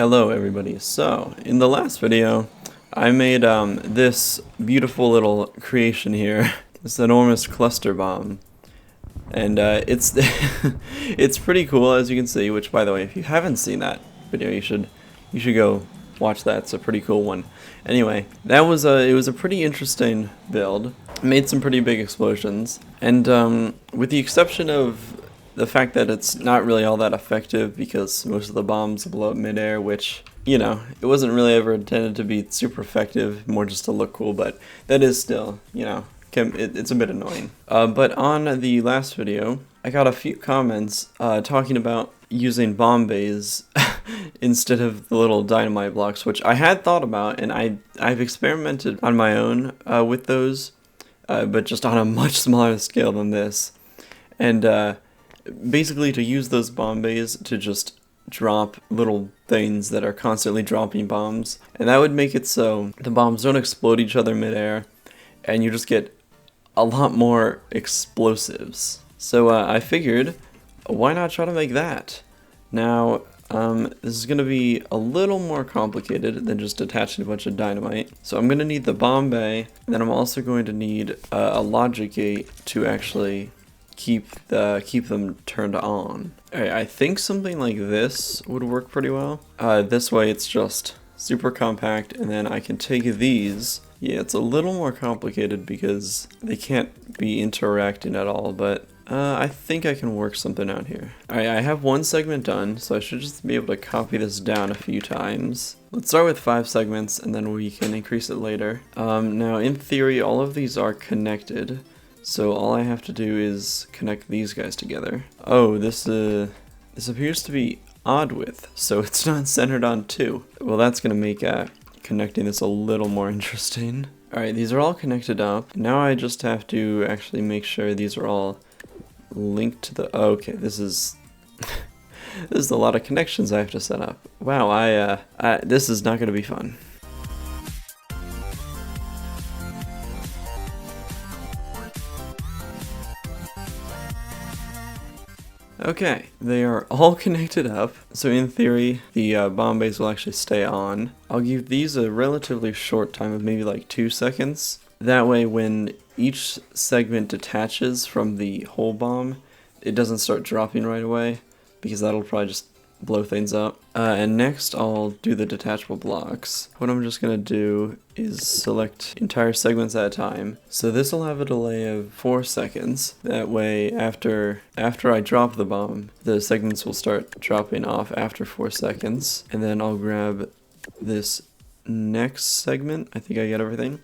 Hello everybody. So, in the last video, I made this beautiful little creation here, this enormous cluster bomb. And it's it's pretty cool, as you can see, which, by the way, if you haven't seen that video, you should go watch that. It's a pretty cool one. Anyway, it was a pretty interesting build. Made some pretty big explosions, and with the exception of the fact that it's not really all that effective because most of the bombs blow up midair, which, you know, it wasn't really ever intended to be super effective, more just to look cool, but that is still, you know, it's a bit annoying. But on the last video, I got a few comments talking about using bomb bays instead of the little dynamite blocks, which I had thought about, and I've experimented on my own with those, but just on a much smaller scale than this. And basically, to use those bomb bays to just drop little things that are constantly dropping bombs, and that would make it so the bombs don't explode each other midair, and you just get a lot more explosives. So I figured, why not try to make that? Now, this is going to be a little more complicated than just attaching a bunch of dynamite. So I'm going to need the bomb bay, and then I'm also going to need a logic gate to actually keep them turned on. Alright, I think something like this would work pretty well. This way it's just super compact, and then I can take these. Yeah, it's a little more complicated because they can't be interacting at all, but I think I can work something out here. Alright, I have one segment done, so I should just be able to copy this down a few times. Let's start with 5 segments, and then we can increase it later. Now, in theory, all of these are connected. So all I have to do is connect these guys together. Oh, this appears to be odd width, so it's not centered on 2. Well, that's gonna make connecting this a little more interesting. Alright, these are all connected up. Now I just have to actually make sure these are all linked to the... Okay, this is... this is a lot of connections I have to set up. Wow, this is not gonna be fun. Okay, they are all connected up, so in theory, the bomb bays will actually stay on. I'll give these a relatively short time of maybe like 2 seconds. That way, when each segment detaches from the whole bomb, it doesn't start dropping right away, because that'll probably just blow things up. And next, I'll do the detachable blocks. What I'm just gonna do is select entire segments at a time. So this will have a delay of 4 seconds. That way, after I drop the bomb, the segments will start dropping off after 4 seconds. And then I'll grab this next segment. I think I got everything.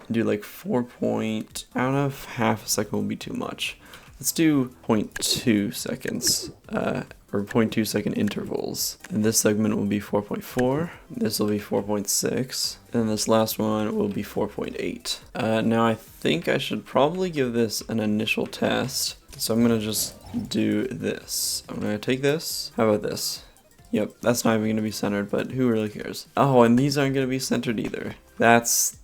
And do like 4 point... I don't know if half a second will be too much. Let's do 0.2 seconds. Or 0.2 second intervals. And this segment will be 4.4, this will be 4.6, and this last one will be 4.8. Now I think I should probably give this an initial test, so I'm gonna just do this. I'm gonna take this. How about this? Yep, that's not even gonna be centered, but who really cares? Oh, and these aren't gonna be centered either. That's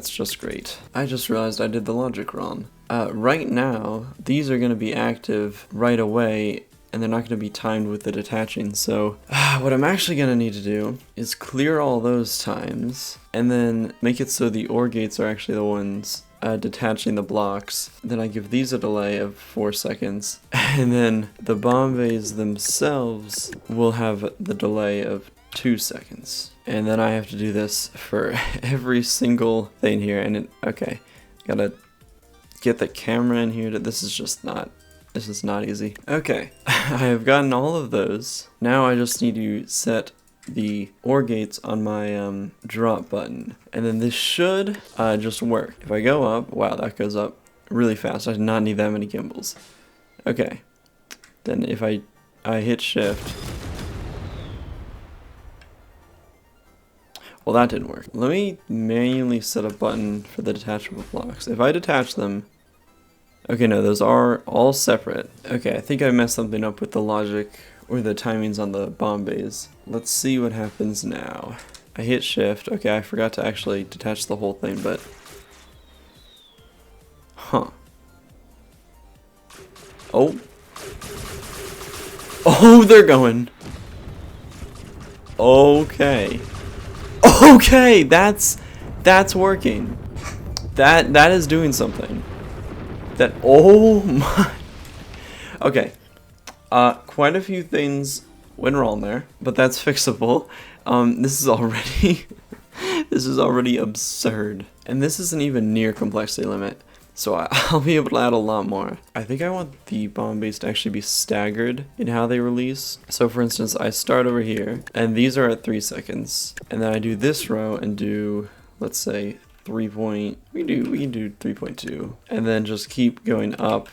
just great. I just realized I did the logic wrong. Right now, these are gonna be active right away, and they're not going to be timed with the detaching, so what I'm actually going to need to do is clear all those times, and then make it so the OR gates are actually the ones detaching the blocks. Then I give these a delay of 4 seconds, and then the bomb bays themselves will have the delay of 2 seconds. And then I have to do this for every single thing here, and okay, gotta get the camera in here. This is not easy. Okay, I have gotten all of those. Now I just need to set the OR gates on my drop button. And then this should just work. If I go up, wow, that goes up really fast. I did not need that many gimbals. Okay, then if I hit shift. Well, that didn't work. Let me manually set a button for the detachable blocks. If I detach them, okay, no, those are all separate. Okay, I think I messed something up with the logic or the timings on the bomb bays. Let's see what happens now. I hit shift. Okay, I forgot to actually detach the whole thing, but... Huh. Oh. Oh, they're going. Okay. Okay, that's working. That is doing something. That, oh my. Okay. Quite a few things went wrong there, but that's fixable. This is already this is already absurd. And this isn't even near complexity limit. So I'll be able to add a lot more. I think I want the bomb base to actually be staggered in how they release. So for instance, I start over here, and these are at 3 seconds. And then I do this row and do, let's say, we can do 3.2. And then just keep going up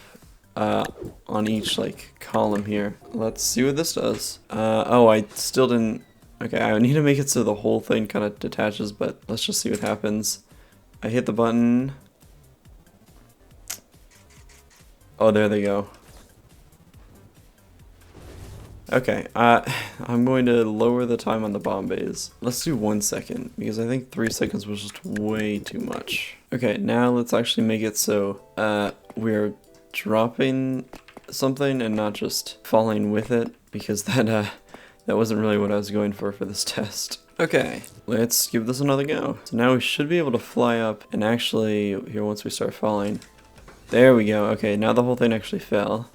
on each like column here. Let's see what this does. Oh, I still didn't. Okay, I need to make it so the whole thing kind of detaches, but let's just see what happens. I hit the button. Oh, there they go. Okay, I'm going to lower the time on the bomb bays. Let's do 1 second, because I think 3 seconds was just way too much. Okay, now let's actually make it so we're dropping something and not just falling with it, because that wasn't really what I was going for this test. Okay, let's give this another go. So now we should be able to fly up, and actually, here once we start falling, there we go. Okay, now the whole thing actually fell.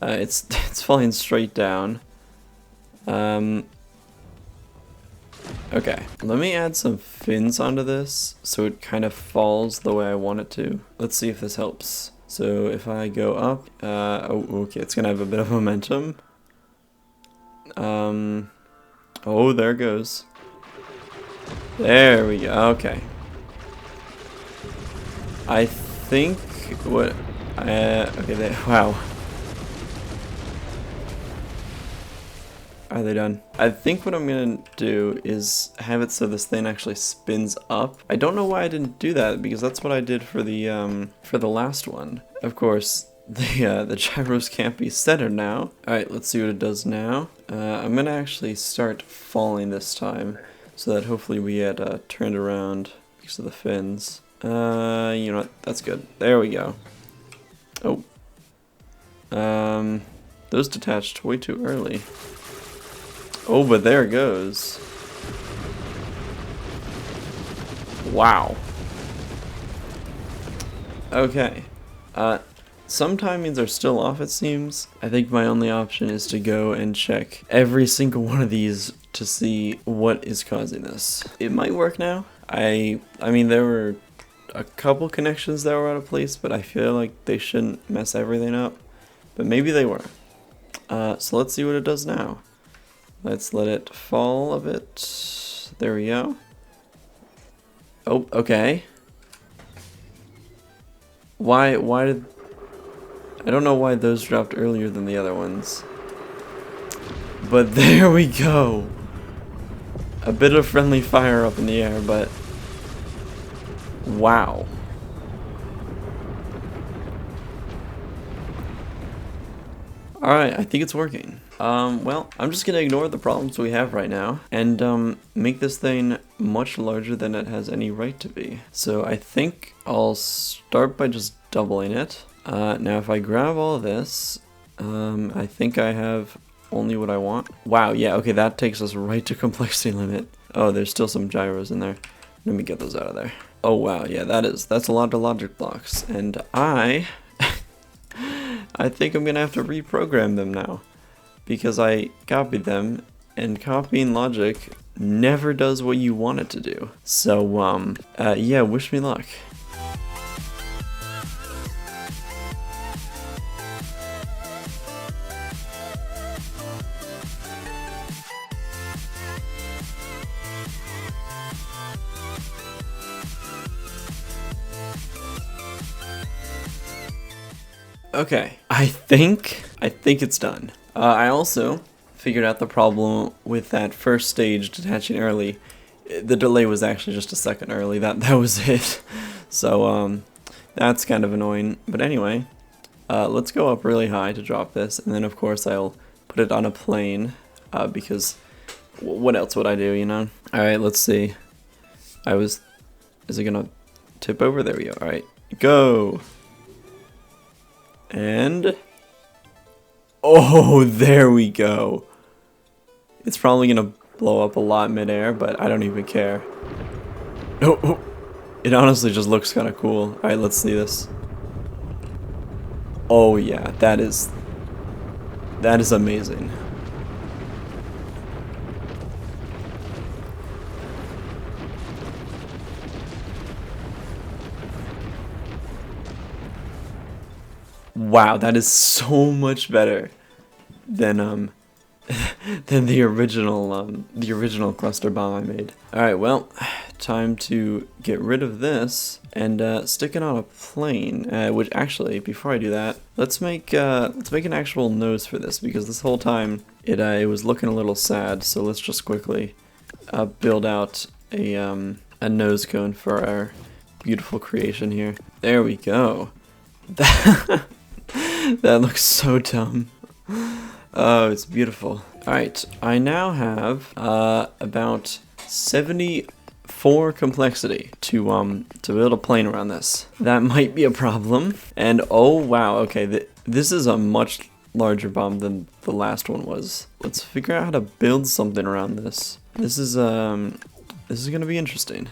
It's falling straight down. Okay, let me add some fins onto this so it kind of falls the way I want it to. Let's see if this helps. So if I go up, oh, okay, it's gonna have a bit of momentum. Oh, there it goes. There we go. Okay. I think what, okay, wow. Are they done? I think what I'm gonna do is have it so this thing actually spins up. I don't know why I didn't do that, because that's what I did for the last one. Of course, the gyros can't be centered now. Alright, let's see what it does now. I'm gonna actually start falling this time, so that hopefully we get turned around because of the fins. You know what? That's good. There we go. Oh. Those detached way too early. Oh, but there it goes. Wow. Okay. Some timings are still off, it seems. I think my only option is to go and check every single one of these to see what is causing this. It might work now. I mean, there were a couple connections that were out of place, but I feel like they shouldn't mess everything up. But maybe they were. So let's see what it does now. Let's let it fall a bit. There we go. Oh, okay. Why did... I don't know why those dropped earlier than the other ones. But there we go. A bit of friendly fire up in the air, but... wow. Alright, I think it's working. Well, I'm just gonna ignore the problems we have right now and make this thing much larger than it has any right to be. So I think I'll start by just doubling it. Now if I grab all of this, I think I have only what I want. Wow, yeah, okay, that takes us right to complexity limit. Oh, there's still some gyros in there. Let me get those out of there. Oh wow, yeah, that's a lot of logic blocks, and I think I'm gonna have to reprogram them now, because I copied them, and copying logic never does what you want it to do. So, yeah, wish me luck. Okay, I think it's done. I also figured out the problem with that first stage detaching early. The delay was actually just a second early. That was it. So that's kind of annoying. But anyway, let's go up really high to drop this, and then of course I'll put it on a plane because what else would I do, you know? All right, let's see. Is it gonna tip over? There we go. All right, go. And oh, there we go. It's probably gonna blow up a lot midair, but I don't even care. Oh, it honestly just looks kind of cool. Alright, let's see this. Oh yeah, that is amazing. Wow, that is so much better than than the original cluster bomb I made. All right, well, time to get rid of this and stick it on a plane. Which actually, before I do that, let's make an actual nose for this, because this whole time it was looking a little sad. So let's just quickly build out a nose cone for our beautiful creation here. There we go. That looks so dumb. Oh, it's beautiful. Alright, I now have about 74 complexity to build a plane around this. That might be a problem. And oh wow, okay, this is a much larger bomb than the last one was. Let's figure out how to build something around this. This is gonna be interesting.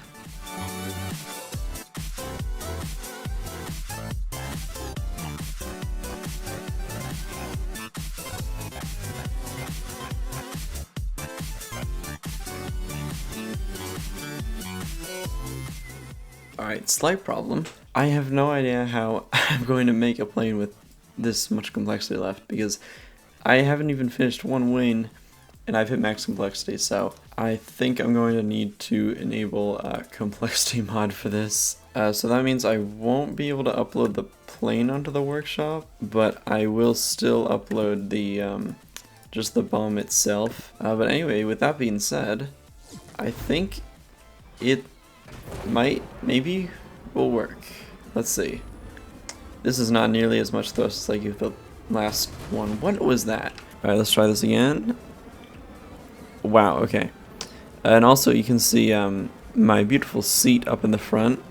Alright, slight problem. I have no idea how I'm going to make a plane with this much complexity left, because I haven't even finished one wing and I've hit max complexity, so I think I'm going to need to enable a complexity mod for this. So that means I won't be able to upload the plane onto the workshop, but I will still upload the just the bomb itself. But anyway, with that being said, I think it maybe will work. Let's see. This is not nearly as much thrust as like the last one. What was that? Alright, let's try this again. Wow, okay. And also you can see my beautiful seat up in the front.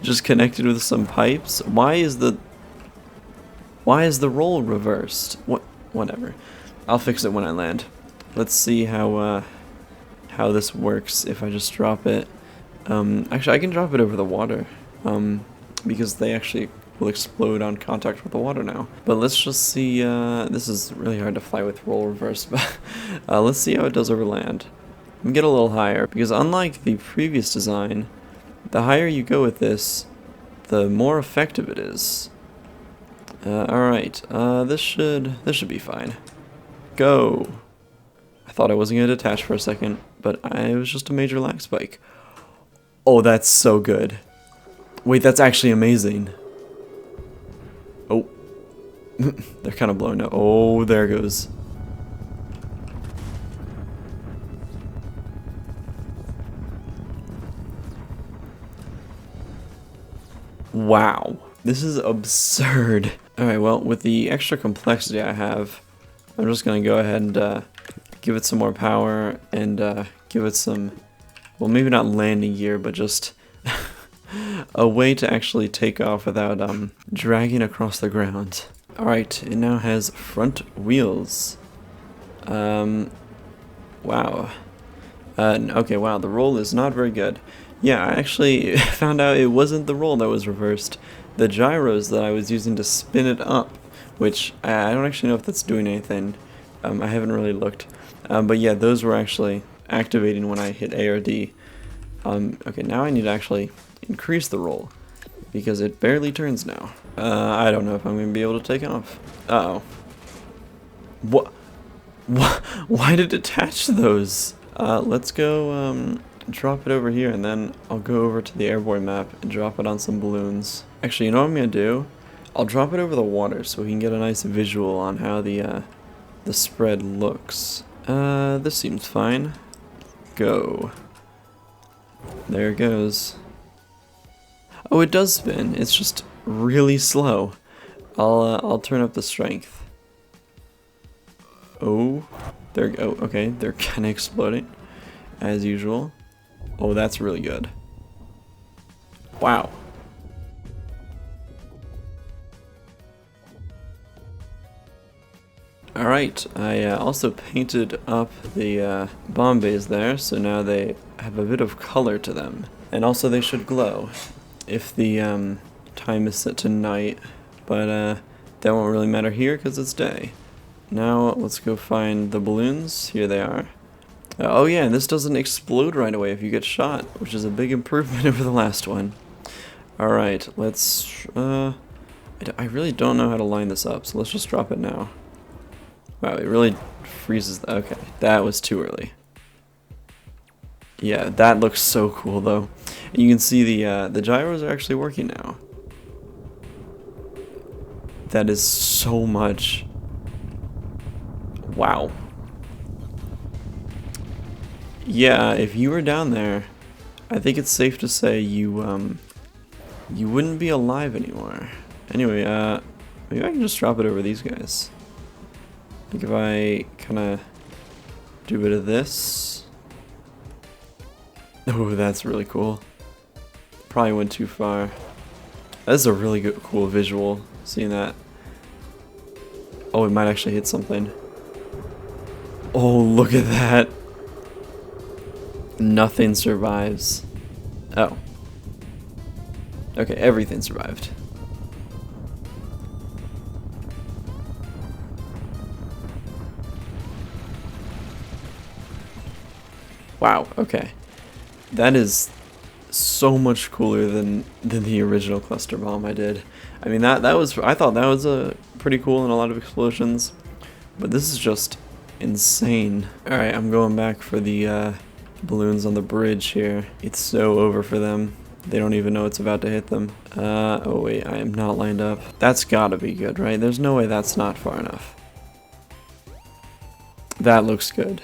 Just connected with some pipes. Why is the roll reversed? Whatever. I'll fix it when I land. Let's see how this works if I just drop it. Actually, I can drop it over the water, because they actually will explode on contact with the water now. But let's just see, this is really hard to fly with roll reverse, but let's see how it does over land. Let me get a little higher, because unlike the previous design, the higher you go with this, the more effective it is. Alright, this should be fine. Go! I thought I wasn't going to detach for a second, but it was just a major lag spike. Oh, that's so good. Wait, that's actually amazing. Oh. They're kind of blown up. Oh, there it goes. Wow. This is absurd. Alright, well, with the extra complexity I have, I'm just going to go ahead and give it some more power and give it some... well, maybe not landing gear, but just a way to actually take off without dragging across the ground. Alright, it now has front wheels. Wow. Okay, wow, the roll is not very good. Yeah, I actually found out it wasn't the roll that was reversed. The gyros that I was using to spin it up, which I don't actually know if that's doing anything. I haven't really looked. But yeah, those were actually activating when I hit A or D. Okay, now I need to actually increase the roll, because it barely turns now. I don't know if I'm going to be able to take off. Uh-oh. What? Why did it attach those? Let's go drop it over here, and then I'll go over to the airborne map and drop it on some balloons. Actually, you know what I'm going to do? I'll drop it over the water so we can get a nice visual on how the spread looks. This seems fine. Go. There it goes. Oh, it does spin. It's just really slow. I'll turn up the strength. Oh, there. Oh, okay. They're kind of exploding, as usual. Oh, that's really good. Wow. Alright, I also painted up the bomb bays there, so now they have a bit of color to them. And also they should glow if the time is set to night, but that won't really matter here because it's day. Now let's go find the balloons. Here they are. Oh yeah, and this doesn't explode right away if you get shot, which is a big improvement over the last one. Alright, let's... I really don't know how to line this up, so let's just drop it now. Wow, it really freezes... Okay, that was too early. Yeah, that looks so cool though. And you can see the gyros are actually working now. That is so much. Wow. Yeah, if you were down there, I think it's safe to say you wouldn't be alive anymore. Anyway, maybe I can just drop it over these guys. I think if I kind of do a bit of this. Oh, that's really cool. Probably went too far. That's a really good, cool visual, seeing that. Oh, it might actually hit something. Oh, look at that. Nothing survives. Oh. Okay, everything survived. Wow, okay. That is so much cooler than the original cluster bomb I did. I mean, that was, I thought that was pretty cool and a lot of explosions, but this is just insane. Alright, I'm going back for the balloons on the bridge here. It's so over for them. They don't even know it's about to hit them. Oh wait, I am not lined up. That's gotta be good, right? There's no way that's not far enough. That looks good.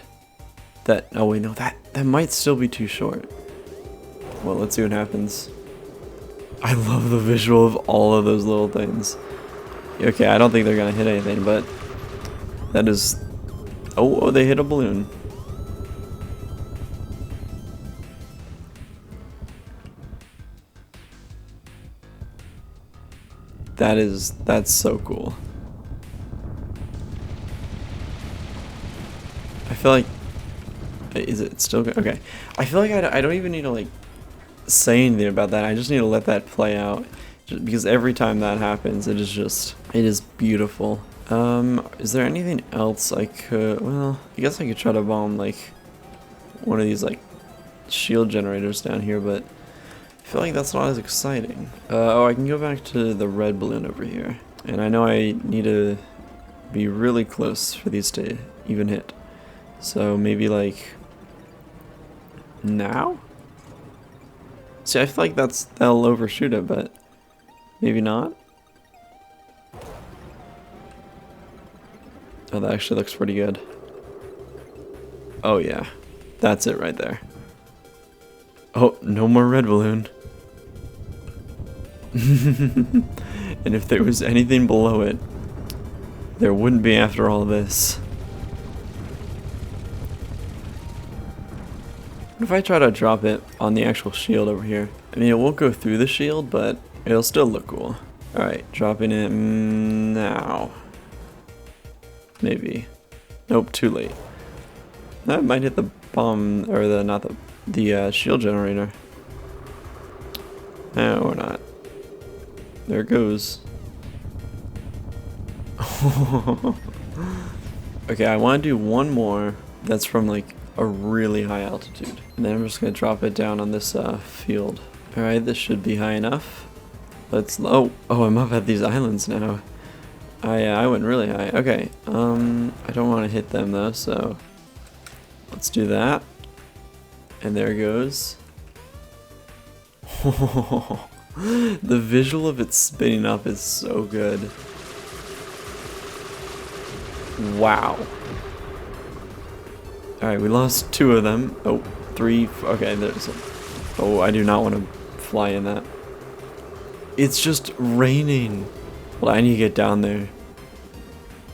Oh wait, no, that might still be too short. Well, let's see what happens. I love the visual of all of those little things. Okay, I don't think they're gonna hit anything, but that is... Oh, they hit a balloon. That's so cool. I feel like... Is it still good? Okay. I feel like I don't even need to, like, say anything about that. I just need to let that play out. Just because every time that happens, it is beautiful. Is there anything else I could... Well, I guess I could try to bomb, like, one of these, like, shield generators down here, but I feel like that's not as exciting. Oh, I can go back to the red balloon over here. And I know I need to be really close for these to even hit. So maybe, like... Now? See, I feel like that'll overshoot it, but maybe not. Oh, that actually looks pretty good. Oh yeah, that's it right there. Oh, no more red balloon. And if there was anything below it, there wouldn't be after all this. What if I try to drop it on the actual shield over here? I mean, it won't go through the shield, but it'll still look cool. Alright, dropping it now. Maybe. Nope, too late. That might hit the bomb, or the shield generator. No, or not. There it goes. Okay, I want to do one more that's from like a really high altitude. And then I'm just going to drop it down on this field. Alright, this should be high enough. Let's... Oh, I'm up at these islands now. I went really high. Okay, I don't want to hit them though, so... Let's do that. And there it goes. The visual of it spinning up is so good. Wow. Alright, we lost 2 of them. Oh, 3. Okay, there's... Oh, I do not want to fly in that. It's just raining. Well, I need to get down there.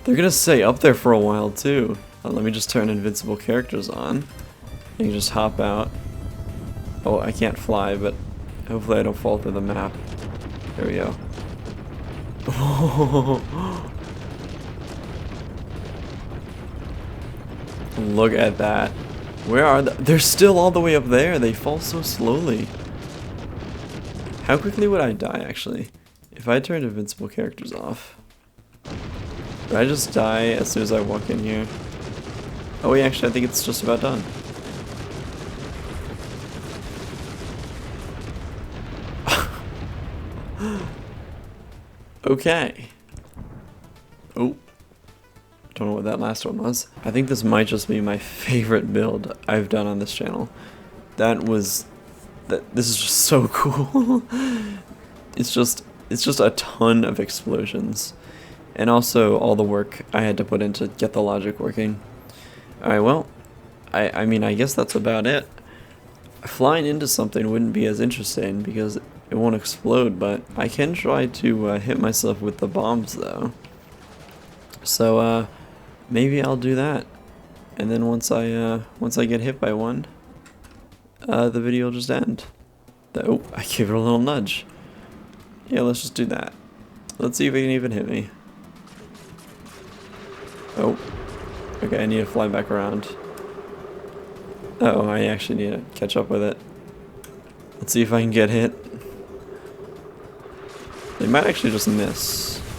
They're gonna stay up there for a while, too. Let me just turn invincible characters on. You can just hop out. Oh, I can't fly, but hopefully I don't fall through the map. There we go. Look at that. Where are they? They're still all the way up there. They fall so slowly. How quickly would I die, actually? If I turned invincible characters off. Would I just die as soon as I walk in here? Oh wait, actually, I think it's just about done. Okay. Oh. Don't know what that last one was. I think this might just be my favorite build I've done on this channel. This is just so cool. It's just a ton of explosions. And also all the work I had to put in to get the logic working. Alright, well, I mean, I guess that's about it. Flying into something wouldn't be as interesting because it won't explode, but I can try to hit myself with the bombs though. So maybe I'll do that. And then once I get hit by one, the video will just end. Oh, I gave it a little nudge. Yeah, let's just do that. Let's see if it can even hit me. Oh. Okay, I need to fly back around. Uh-oh, I actually need to catch up with it. Let's see if I can get hit. They might actually just miss.